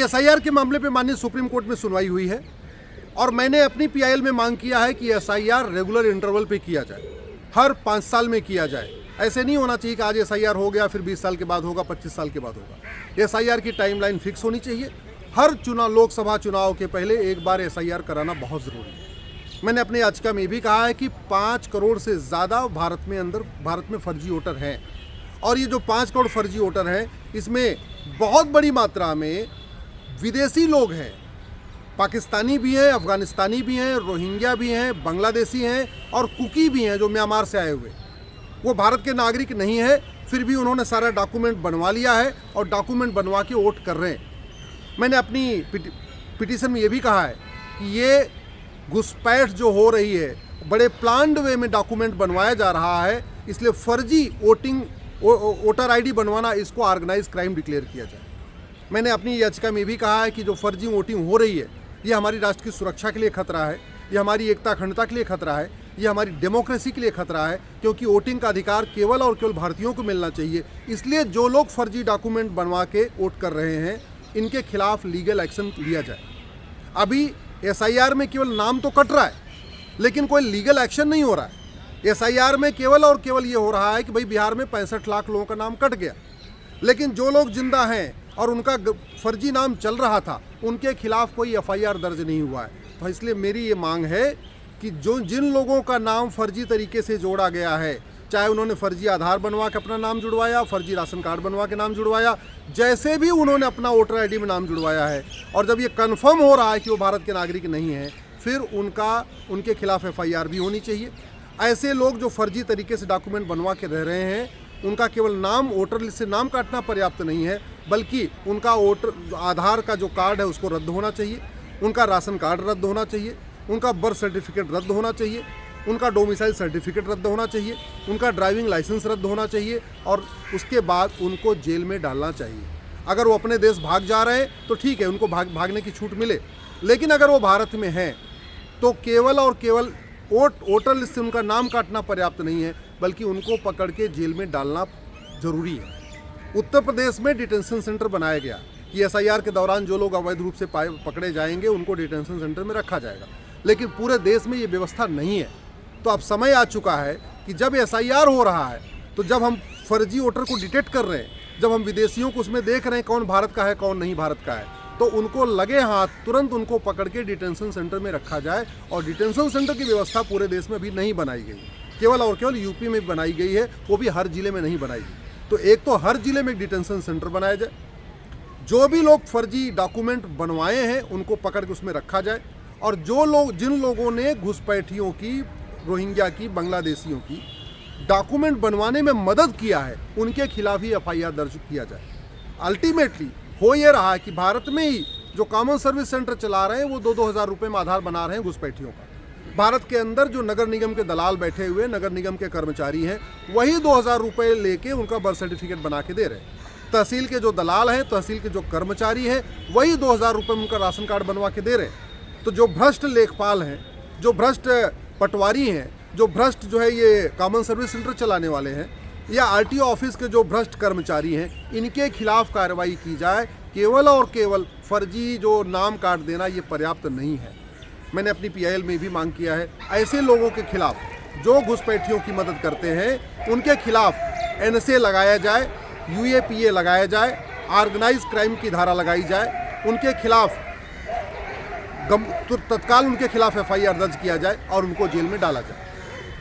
SIR के मामले पे माननीय सुप्रीम कोर्ट में सुनवाई हुई है और मैंने अपनी पीआईएल में मांग किया है कि एसआईआर रेगुलर इंटरवल पे किया जाए, हर 5 साल में किया जाए। ऐसे नहीं होना चाहिए कि आज एसआईआर हो गया फिर 20 साल के बाद होगा, 25 साल के बाद होगा। एसआईआर की टाइमलाइन फिक्स होनी चाहिए। हर चुनाव, लोकसभा चुनाव के पहले एक बार एसआईआर कराना बहुत ज़रूरी है। मैंने अपनी याचिका में भी कहा है कि 5 करोड़ से ज़्यादा भारत में फर्जी वोटर हैं और ये जो 5 करोड़ फर्जी वोटर हैं इसमें बहुत बड़ी मात्रा में विदेशी लोग हैं, पाकिस्तानी भी हैं, अफगानिस्तानी भी हैं, रोहिंग्या भी हैं, बांग्लादेशी हैं और कुकी भी हैं जो म्यांमार से आए हुए। वो भारत के नागरिक नहीं है, फिर भी उन्होंने सारा डॉक्यूमेंट बनवा लिया है और डॉक्यूमेंट बनवा के वोट कर रहे हैं। मैंने अपनी पिटीशन में ये भी कहा है कि ये घुसपैठ जो हो रही है, बड़े प्लान्ड वे में डॉक्यूमेंट बनवाया जा रहा है, इसलिए फर्जी वोटर आईडी बनवाना, इसको ऑर्गेनाइज क्राइम डिक्लेयर किया जाए। मैंने अपनी याचिका में भी कहा है कि जो फर्जी वोटिंग हो रही है ये हमारी राष्ट्र की सुरक्षा के लिए खतरा है, ये हमारी एकता अखंडता के लिए खतरा है, ये हमारी डेमोक्रेसी के लिए खतरा है, क्योंकि वोटिंग का अधिकार केवल और केवल भारतीयों को मिलना चाहिए। इसलिए जो लोग फर्जी डॉक्यूमेंट बनवा के वोट कर रहे हैं इनके खिलाफ लीगल एक्शन लिया जाए। अभी एसआईआर में केवल नाम तो कट रहा है लेकिन कोई लीगल एक्शन नहीं हो रहा है। एसआईआर में केवल और केवल ये हो रहा है कि भाई बिहार में 65 लाख लोगों का नाम कट गया, लेकिन जो लोग जिंदा हैं और उनका फर्जी नाम चल रहा था उनके खिलाफ कोई एफआईआर दर्ज नहीं हुआ है। तो इसलिए मेरी ये मांग है कि जिन लोगों का नाम फर्जी तरीके से जोड़ा गया है, चाहे उन्होंने फर्जी आधार बनवा के अपना नाम जुड़वाया, फर्जी राशन कार्ड बनवा के नाम जुड़वाया, जैसे भी उन्होंने अपना वोटर आईडी में नाम जुड़वाया है, और जब ये कन्फर्म हो रहा है कि वो भारत के नागरिक नहीं है, फिर उनके खिलाफ एफआईआर भी होनी चाहिए। ऐसे लोग जो फर्जी तरीके से डॉक्यूमेंट बनवा के रह रहे हैं उनका केवल नाम, वोटर लिस्ट से नाम काटना पर्याप्त नहीं है, बल्कि उनका वोटर आधार का जो कार्ड है उसको रद्द होना चाहिए, उनका राशन कार्ड रद्द होना चाहिए, उनका बर्थ सर्टिफिकेट रद्द होना चाहिए, उनका डोमिसाइल सर्टिफिकेट रद्द होना चाहिए, उनका ड्राइविंग लाइसेंस रद्द होना चाहिए और उसके बाद उनको जेल में डालना चाहिए। अगर वो अपने देश भाग जा रहे हैं तो ठीक है, उनको भागने की छूट मिले, लेकिन अगर वो भारत में हैं तो केवल और केवल वोटर लिस्ट से उनका नाम काटना पर्याप्त नहीं है, बल्कि उनको पकड़ के जेल में डालना जरूरी है। उत्तर प्रदेश में डिटेंशन सेंटर बनाया गया कि एसआईआर के दौरान जो लोग अवैध रूप से पकड़े जाएंगे उनको डिटेंशन सेंटर में रखा जाएगा, लेकिन पूरे देश में ये व्यवस्था नहीं है। तो अब समय आ चुका है कि जब एसआईआर हो रहा है, तो जब हम फर्जी वोटर को डिटेक्ट कर रहे हैं, जब हम विदेशियों को उसमें देख रहे हैं कौन भारत का है कौन नहीं भारत का है, तो उनको लगे हाथ तुरंत उनको पकड़ के डिटेंशन सेंटर में रखा जाए। और डिटेंशन सेंटर की व्यवस्था पूरे देश में अभी नहीं बनाई गई, केवल और केवल यूपी में बनाई गई है, वो भी हर जिले में नहीं बनाई गई। तो एक तो हर जिले में एक डिटेंशन सेंटर बनाया जाए, जो भी लोग फर्जी डॉक्यूमेंट बनवाए हैं उनको पकड़ के उसमें रखा जाए, और जिन लोगों ने घुसपैठियों की, रोहिंग्या की, बांग्लादेशियों की डॉक्यूमेंट बनवाने में मदद किया है उनके खिलाफ ही एफआईआर दर्ज किया जाए। अल्टीमेटली हो ये रहा है कि भारत में ही जो कॉमन सर्विस सेंटर चला रहे हैं वो 2-2 हज़ार रुपये में आधार बना रहे हैं घुसपैठियों का। भारत के अंदर जो नगर निगम के दलाल बैठे हुए, नगर निगम के कर्मचारी हैं, वही 2,000 रुपये लेके उनका बर्थ सर्टिफिकेट बना के दे रहे हैं। तहसील के जो दलाल हैं, तहसील के जो कर्मचारी हैं, वही 2,000 रुपये में उनका राशन कार्ड बनवा के दे रहे हैं। तो जो भ्रष्ट लेखपाल हैं, जो भ्रष्ट पटवारी हैं, जो भ्रष्ट जो है ये कॉमन सर्विस सेंटर चलाने वाले हैं, या आरटीओ ऑफिस के जो भ्रष्ट कर्मचारी हैं, इनके खिलाफ कार्रवाई की जाए। केवल और केवल फर्जी जो नाम काट देना ये पर्याप्त नहीं है। मैंने अपनी पीआईएल में भी मांग किया है, ऐसे लोगों के खिलाफ जो घुसपैठियों की मदद करते हैं उनके खिलाफ एनएसए लगाया जाए, यूएपीए लगाया जाए, ऑर्गेनाइज क्राइम की धारा लगाई जाए, उनके खिलाफ तत्काल उनके खिलाफ एफआईआर दर्ज किया जाए और उनको जेल में डाला जाए।